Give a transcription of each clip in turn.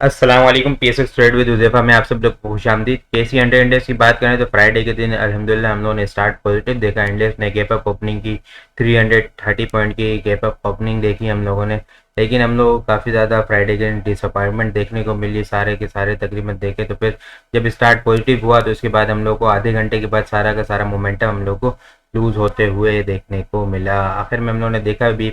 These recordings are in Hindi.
अस्सलाम वालेकुम। पीएसएक्स ट्रेड विद हुज़ैफा में आप सब लोग को खुशामदीद। केसी 100 इंडेक्स की बात करें तो फ्राइडे के दिन अल्हम्दुलिल्लाह हम लोगों ने स्टार्ट पॉजिटिव देखा। इंडेक्स ने गैप अप ओपनिंग की, 330 पॉइंट की गैप अप ओपनिंग देखी हम लोगों ने। लेकिन हम लोग को काफ़ी ज़्यादा फ्राइडे के दिन डिसअपॉइंटमेंट देखने को मिली। सारे के सारे तकरीबन देखे तो फिर जब स्टार्ट पॉजिटिव हुआ तो उसके बाद हम लोग को आधे घंटे के बाद सारा का सारा मोमेंटम हम लोग को लूज़ होते हुए देखने को मिला। आखिर में हम लोगों ने देखा भी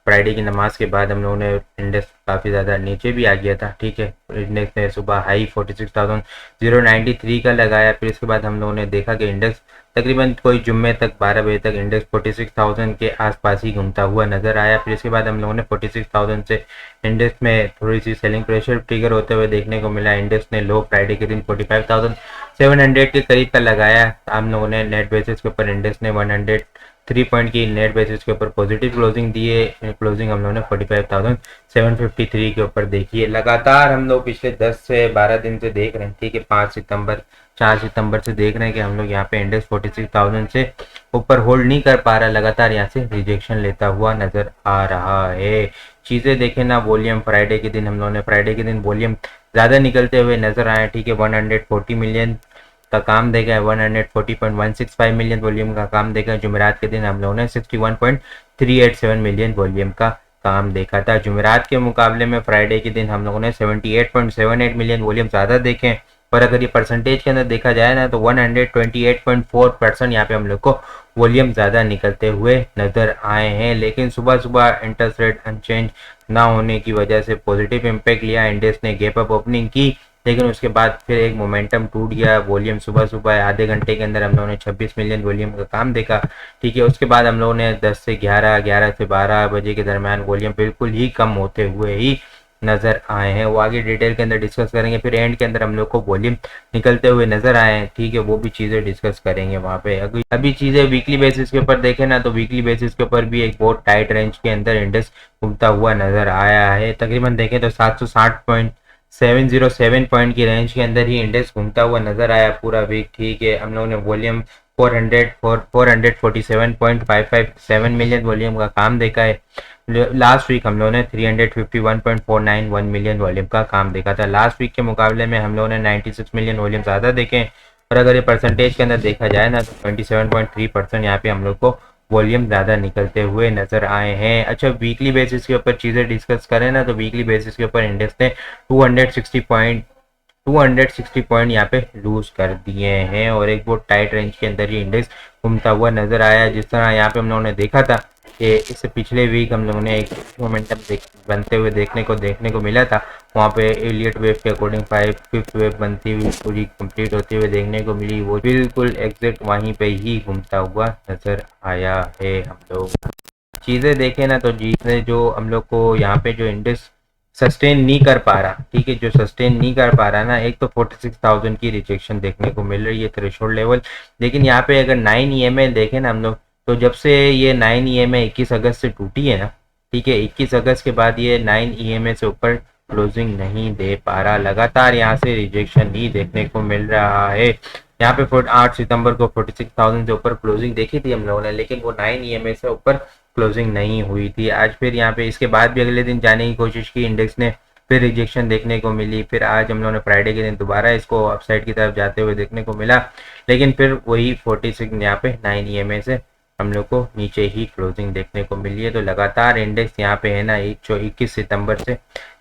फ्राइडे की नमाज के बाद हम लोगों ने इंडेक्स काफ़ी ज़्यादा नीचे भी आ गया था। ठीक है, इंडेक्स ने सुबह हाई 46,093 का लगाया। फिर इसके बाद हम लोगों ने देखा कि इंडेक्स तकरीबन कोई जुम्मे तक 12 बजे तक इंडेक्स 46,000 के आसपास ही घूमता हुआ नजर आया। फिर इसके बाद हम लोगों ने 46,000 से इंडेक्स में थोड़ी सी सेलिंग प्रेशर ट्रिगर होते हुए देखने को मिला। इंडेक्स ने लो फ्राइडे के दिन 45,700 के करीब का लगाया। हम लोगों ने नेट बेसिस के ऊपर इंडेक्स ने 103 पॉइंट की नेट बेसिस के ऊपर पॉजिटिव क्लोजिंग दिए। क्लोजिंग हम लोगों ने 45,753 के ऊपर देखी है। लगातार हम लोग पिछले 10 से 12 दिन से देख रहे हैं। ठीक है, 4 सितंबर से देख रहे हैं कि हम लोग यहाँ पे इंडेक्स 46,000 से ऊपर होल्ड नहीं कर पा रहा, लगातार यहाँ से रिजेक्शन लेता हुआ नजर आ रहा है। चीज़ें देखें ना, वॉल्यूम फ्राइडे के दिन हम लोगों ने फ्राइडे के दिन वॉल्यूम ज़्यादा निकलते हुए नजर आए। ठीक है, 140 मिलियन का काम देखा है, 140.165 मिलियन वॉल्यूम का काम देखा है। जुमेरात के दिन हम लोगों ने 61.387 मिलियन वॉल्यूम का काम देखा था। जुमेरात के मुकाबले में फ्राइडे के दिन हम लोगों ने 78.78 मिलियन वॉल्यूम ज़्यादा देखे। पर अगर ये परसेंटेज के अंदर देखा जाए ना तो 128.4% यहाँ पे हम लोग को वॉल्यूम ज़्यादा निकलते हुए नज़र आए हैं। लेकिन सुबह सुबह इंटरेस्ट रेट अनचेंज ना होने की वजह से पॉजिटिव इम्पैक्ट लिया। इंडेक्स ने गैप अप ओपनिंग की, लेकिन उसके बाद फिर एक मोमेंटम टूट गया। वॉल्यूम सुबह सुबह आधे घंटे के अंदर हम लोगों ने 26 मिलियन वॉल्यूम का काम देखा। ठीक है, उसके बाद हम लोगों ने 10 से 11, 11 से 12 बजे के दरमियान वॉल्यूम बिल्कुल ही कम होते हुए ही नज़र आए हैं। वो आगे डिटेल के अंदर डिस्कस करेंगे। फिर एंड के अंदर हम लोग को वॉल्यूम निकलते हुए नज़र आए हैं। ठीक है, वो भी चीज़ें डिस्कस करेंगे वहाँ पे। अभी चीज़ें वीकली बेसिस के ऊपर देखें ना तो वीकली बेसिस के ऊपर भी एक बहुत टाइट रेंज के अंदर इंडेक्स घूमता हुआ नज़र आया है। तकरीबन देखें तो 707 पॉइंट की रेंज के अंदर ही इंडेक्स घूमता हुआ नजर आया पूरा वीक। ठीक है, हम लोगों ने वॉल्यूम 447 मिलियन वॉल्यूम का काम देखा है। लास्ट वीक हम लोगों ने 351.491 मिलियन वॉल्यूम का काम देखा था। लास्ट वीक के मुकाबले में हम लोगों ने 96 मिलियन वॉल्यूम ज़्यादा देखे। और अगर ये परसेंटेज के अंदर देखा जाए ना तो 27.3% यहाँ पे हम लोग को वॉल्यूम ज़्यादा निकलते हुए नजर आए हैं। अच्छा, वीकली बेसिस के ऊपर चीज़ें डिस्कस करें ना तो वीकली बेसिस के ऊपर इंडेक्स ने 260 पॉइंट यहाँ पे लूज कर दिए हैं और एक बहुत टाइट रेंज के अंदर ही इंडेक्स घूमता हुआ नजर आया। जिस तरह यहाँ पे हम लोगों ने देखा था कि इससे पिछले वीक हम लोगों ने एक मोमेंटम बनते हुए देखने को मिला था। वहाँ पे एलियट वेव के अकॉर्डिंग फिफ्थ वेव बनती हुई पूरी कंप्लीट होते हुए देखने को मिली। वो बिल्कुल एग्जैक्ट वहीं पे ही घूमता हुआ नजर आया है। हम लोग चीज़ें देखें ना तो चीज़ें जो हम लोग को यहाँ पे जो इंडेक्स सस्टेन नहीं कर पा रहा। ठीक है, जो सस्टेन नहीं कर पा रहा ना, एक तो 46,000 की रिजेक्शन देखने को मिल रही है, थ्रेशोल्ड लेवल। लेकिन यहाँ पे अगर 9 ईएमए देखें ना हम लोग तो जब से ये 9 ईएमए 21 अगस्त से टूटी है ना, ठीक है, 21 अगस्त के बाद ये 9 ईएमए से ऊपर क्लोजिंग नहीं दे पा रहा। लगातार यहाँ से रिजेक्शन ही देखने को मिल रहा है। यहाँ पे 8 सितंबर को 46,000 से ऊपर क्लोजिंग देखी थी हम लोगों ने, लेकिन वो 9 ईएमए से ऊपर क्लोजिंग नहीं हुई थी। आज फिर यहाँ पे इसके बाद भी अगले दिन जाने की कोशिश की, इंडेक्स ने फिर रिजेक्शन देखने को मिली। फिर आज हम लोगों ने फ्राइडे के दिन दोबारा इसको अपसाइड की तरफ जाते हुए देखने को मिला, लेकिन फिर वही 46 यहाँ पे 9 ईएमए से हम लोग को नीचे ही क्लोजिंग देखने को मिली है। तो लगातार इंडेक्स यहाँ पे है ना 21 सितंबर से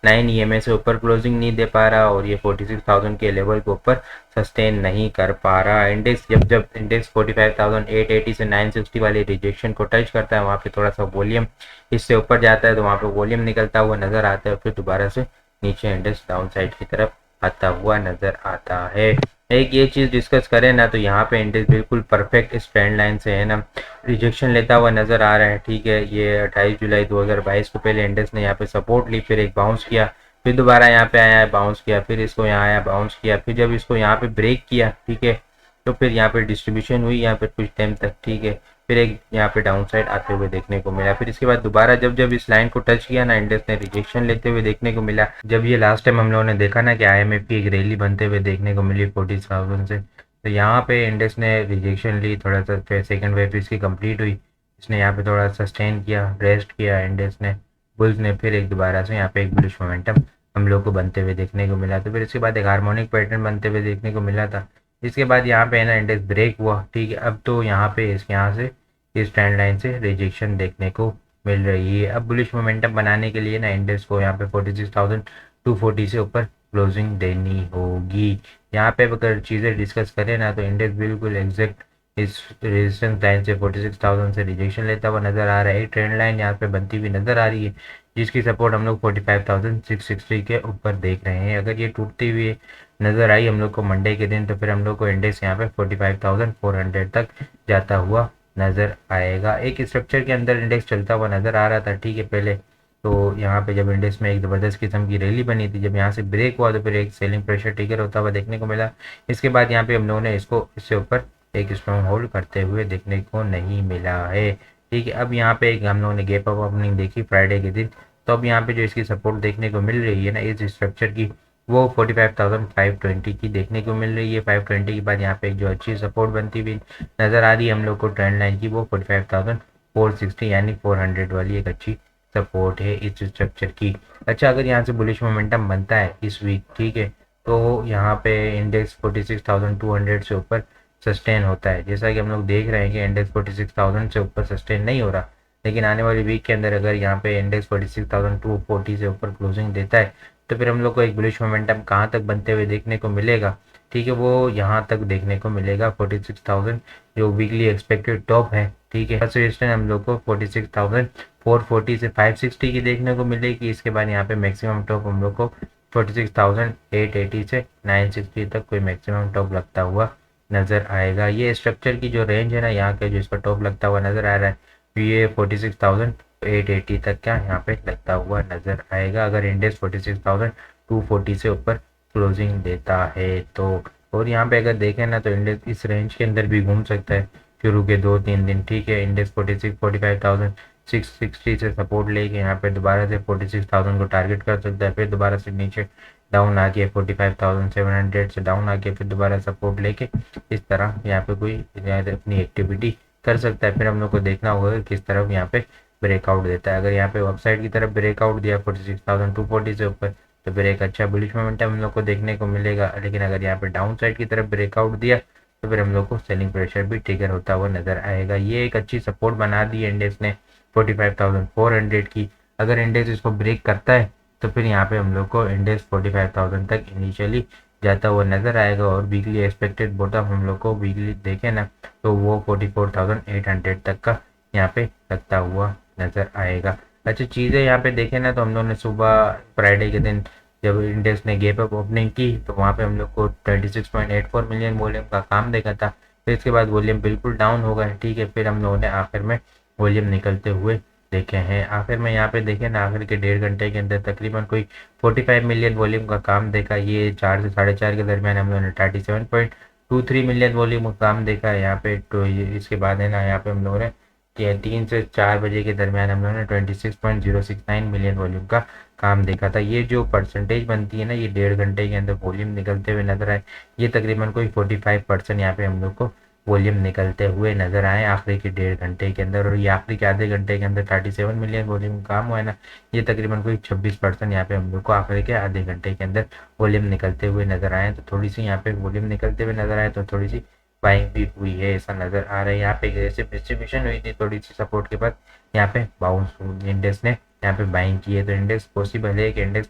9 ईएमए से ऊपर क्लोजिंग नहीं दे पा रहा और ये 46,000 के लेवल के ऊपर सस्टेन नहीं कर पा रहा। इंडेक्स जब इंडेक्स 45,880 से 960 वाली रिजेक्शन को टच करता है, वहाँ पे थोड़ा सा वॉल्यूम इससे ऊपर जाता है तो वहाँ पे वॉल्यूम निकलता हुआ नजर आता है। फिर दोबारा से नीचे इंडेक्स डाउन साइड की तरफ आता हुआ नजर आता है। एक ये चीज़ डिस्कस करें ना तो यहाँ पे इंडेक्स बिल्कुल परफेक्ट इस ट्रेंड लाइन से है ना रिजेक्शन लेता हुआ नजर आ रहा है। ठीक है, ये 28 जुलाई 2022 को पहले इंडेक्स ने यहाँ पे सपोर्ट ली, फिर एक बाउंस किया, फिर दोबारा यहाँ पे आया बाउंस किया, फिर इसको यहाँ आया बाउंस किया, फिर जब इसको यहाँ पे ब्रेक किया, ठीक है, तो फिर यहाँ पे डिस्ट्रीब्यूशन हुई यहाँ पे कुछ टाइम तक। ठीक है, फिर एक यहाँ पे डाउन साइड आते हुए देखने को मिला। फिर इसके बाद दोबारा जब इस लाइन को टच किया ना, इंडेक्स ने रिजेक्शन लेते हुए देखने को मिला। जब ये लास्ट टाइम हम लोगों ने देखा ना कि IMF की एक रैली बनते हुए देखने को मिली 40,000 से, तो यहाँ पे इंडेक्स ने रिजेक्शन ली, थोड़ा सा फिर सेकेंड वेव इसकी कंप्लीट हुई, इसने यहाँ पे थोड़ा सस्टेन किया, रेस्ट किया इंडेक्स ने, बुल्स ने फिर एक दोबारा से यहाँ पे एक बुलिश मोमेंटम हम लोग को बनते हुए देखने को मिला। तो फिर इसके बाद एक हार्मोनिक पैटर्न बनते हुए देखने को मिला था। इसके बाद यहाँ पे है ना इंडेक्स ब्रेक हुआ, ठीक है। अब तो यहाँ पे इस यहाँ से इस ट्रेंड लाइन से रिजेक्शन देखने को मिल रही है। अब बुलिश मोमेंटम बनाने के लिए ना इंडेक्स को यहाँ पे 46,240 से ऊपर क्लोजिंग देनी होगी। यहाँ पे अगर चीज़ें डिस्कस करें ना तो इंडेक्स बिल्कुल एग्जैक्ट इस रेजिस्टेंस लाइन से 46,000 से रिजेक्शन लेता हुआ नजर आ रहा है। एक ट्रेंड लाइन यहाँ पे बनती हुई नजर आ रही है, जिसकी सपोर्ट हम लोग 45,660 के ऊपर देख रहे हैं। अगर ये टूटती हुई नजर आई हम लोग को मंडे के दिन, तो फिर हम लोग को इंडेक्स यहाँ पे 45,400 तक जाता हुआ नजर आएगा। एक स्ट्रक्चर के अंदर इंडेक्स चलता हुआ नजर आ रहा था, ठीक है। पहले तो यहाँ पे जब इंडेक्स में एक ज़बरदस्त किस्म की रैली बनी थी, जब यहाँ से ब्रेक हुआ तो फिर एक सेलिंग प्रेशर ट्रिगर होता हुआ देखने को मिला। इसके बाद यहाँ पे हम लोगों ने इसको इससे ऊपर एक स्ट्रॉन्ग होल्ड करते हुए देखने को नहीं मिला है, ठीक है। अब यहाँ पे एक हम लोगों ने गैप अप ओपनिंग देखी फ्राइडे के दिन, तो अब यहाँ पे जो इसकी सपोर्ट देखने को मिल रही है ना इस स्ट्रक्चर की, वो 45,520 की देखने को मिल रही है। 520 के बाद यहाँ पे एक जो अच्छी सपोर्ट बनती हुई नजर आ रही है हम लोग को ट्रेंड लाइन की, वो 45,460 यानी 400 वाली एक अच्छी सपोर्ट है इस स्ट्रक्चर की। अच्छा, अगर यहाँ से बुलिश मोमेंटम बनता है इस वीक, ठीक है, तो यहाँ पे इंडेक्स 46,200 से ऊपर सस्टेन होता है। जैसा कि हम लोग देख रहे हैं कि इंडेक्स 46,000 से ऊपर सस्टेन नहीं हो रहा, लेकिन आने वाली वीक के अंदर अगर यहाँ पे इंडेक्स 46,240 से ऊपर क्लोजिंग देता है, तो फिर हम लोग को एक बुलिश मोमेंटम कहाँ तक बनते हुए देखने को मिलेगा, ठीक है, वो यहाँ तक देखने को मिलेगा 46,000 जो वीकली एक्सपेक्टेड टॉप है, ठीक है। फर्स्ट हम लोग को 46,440 से 560 की देखने को मिलेगी। इसके बाद यहाँ पे मैक्सिमम टॉप हम लोग को 46,880 से 960 तक कोई मैक्सिमम टॉप लगता हुआ नजर आएगा। ये स्ट्रक्चर की जो रेंज है ना यहाँ के, जो इसका टॉप लगता हुआ नजर आ रहा है, ये 46,880 तक का यहाँ पे लगता हुआ नजर आएगा, अगर इंडेक्स 46,240 से ऊपर क्लोजिंग देता है तो। और यहाँ पे अगर देखें ना तो इंडेक्स इस रेंज के अंदर भी घूम सकता है शुरू के 2-3 दिन, ठीक है। इंडेक्स 45,660 से सपोर्ट लेके यहाँ पे दोबारा से 46,000 को टारगेट कर सकता है, फिर दोबारा से नीचे डाउन आके 45,700 से डाउन आके फिर दोबारा सपोर्ट लेके इस तरह यहाँ पे कोई अपनी एक्टिविटी कर सकता है। फिर हम लोग को देखना होगा कि किस तरफ यहाँ पे ब्रेकआउट देता है। अगर यहाँ पे अपसाइड की तरफ ब्रेकआउट दिया 46,240 से ऊपर, तो फिर एक अच्छा बुलिश मोमेंटम हम लोग को देखने को मिलेगा। लेकिन अगर यहाँ पे डाउन साइड की तरफ ब्रेकआउट दिया तो फिर हम लोग को सेलिंग प्रेशर भी ट्रिगर होता हुआ नजर आएगा। ये एक अच्छी सपोर्ट बना दी है इंडेक्स ने 45,400 की। अगर इंडेक्स इसको ब्रेक करता है तो फिर यहाँ पे हम लोग को इंडेक्स 45,000 तक इनिशियली जाता हुआ नजर आएगा। और वीकली एक्सपेक्टेड बॉटम हम लोग को वीकली देखें ना तो वो 44,800 तक का यहाँ पे लगता हुआ नजर आएगा। अच्छा, चीज़ें यहाँ पे देखें ना तो हम लोगों ने सुबह फ्राइडे के दिन जब इंडेक्स ने गैप अप ओपनिंग की तो वहाँ पे हम लोग को 26.84 मिलियन वॉल्यूम का काम देखा था। फिर इसके बाद वॉल्यूम बिल्कुल डाउन हो गए, ठीक है। फिर हम लोगों ने आखिर में वॉल्यूम निकलते हुए देखे हैं। आखिर में यहाँ पे देखें ना, आखिर के 1.5 घंटे के अंदर तकरीबन कोई 45 मिलियन वॉल्यूम का काम देखा। ये 4 से 4:30 के दरमियान हम लोगों ने 37.23 मिलियन वॉल्यूम का काम देखा है यहाँ पे। तो इसके बाद है ना यहाँ पे हम लोगों ने 3 से 4 बजे के दरमियान हम लोगों ने 26.069 मिलियन वॉल्यूम का काम देखा था। ये जो परसेंटेज बनती है ना, ये 1.5 घंटे के अंदर वॉल्यूम निकलते हुए नजर आए, ये तकरीबन कोई 45% यहाँ पे हम लोग को वॉल्यूम निकलते हुए नजर आए आखिरी के 1.5 घंटे के अंदर। और ये आखिरी के आधे घंटे के अंदर 37 मिलियन वॉल्यूम काम हुआ है ना, ये तकरीबन कोई 26% यहाँ पे हम लोग को आखिरी के आधे घंटे के अंदर वॉल्यूम निकलते हुए नजर आए। तो थोड़ी सी यहाँ पे वॉल्यूम निकलते हुए नजर आए तो थोड़ी सी बाइंग भी हुई है, ऐसा नजर आ रहा है। यहाँ पे एग्रेसिव डिस्ट्रीब्यूशन हुई थी थोड़ी सी सपोर्ट के बाद, यहाँ पे बाउंस इंडेक्स ने यहाँ पे बाइंग की है। तो इंडेक्स पॉसिबल है कि इंडेक्स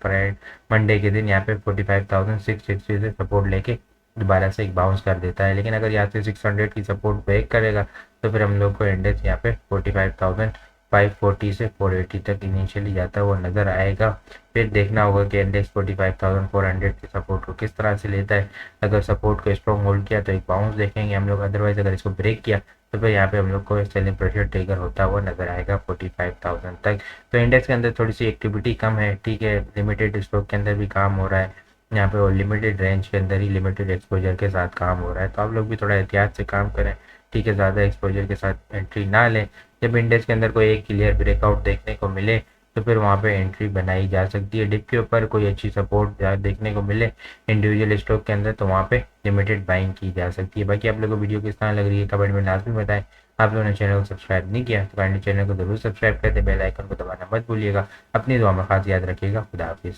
मंडे के दिन यहाँ पे 45,660 से सपोर्ट लेके दोबारा से एक बाउंस कर देता है। लेकिन अगर यहाँ से 600 की सपोर्ट ब्रेक करेगा तो फिर हम लोग को इंडेक्स यहाँ पे 45,540 से 480 तक इनिशियली जाता हुआ नजर आएगा। फिर देखना होगा कि इंडेक्स 45,400 की सपोर्ट को किस तरह से लेता है। अगर सपोर्ट को स्ट्रॉन्ग होल्ड किया तो एक बाउंस देखेंगे हम लोग, अदरवाइज अगर इसको ब्रेक किया तो फिर यहाँ पे हम लोग को सेलिंग प्रेशर ट्रिगर होता हुआ नजर आएगा 45,000 तक। तो इंडेक्स के अंदर थोड़ी सी एक्टिविटी कम है, ठीक है। लिमिटेड स्टॉक के अंदर भी काम हो रहा है यहाँ पे, और लिमिटेड रेंज के अंदर ही लिमिटेड एक्सपोजर के साथ काम हो रहा है। तो आप लोग भी थोड़ा एहतियात से काम करें, ठीक है। ज़्यादा एक्सपोजर के साथ एंट्री ना लें। जब इंडेक्स के अंदर कोई एक क्लियर ब्रेकआउट देखने को मिले तो फिर वहाँ पे एंट्री बनाई जा सकती है। डिप के ऊपर कोई अच्छी सपोर्ट देखने को मिले इंडिविजुअल स्टॉक के अंदर तो वहाँ पे लिमिटेड बाइंग की जा सकती है। बाकी आप लोगों को वीडियो किस तरह लग रही है कमेंट में लाजमी बताएं। आप लोगों ने चैनल को सब्सक्राइब नहीं किया तो काइंडली चैनल को जरूर सब्सक्राइब कर दे, बेल आइकन को दबाना मत भूलिएगा। अपनी दुआ में खास याद रखिएगा। खुदा हाफिज़।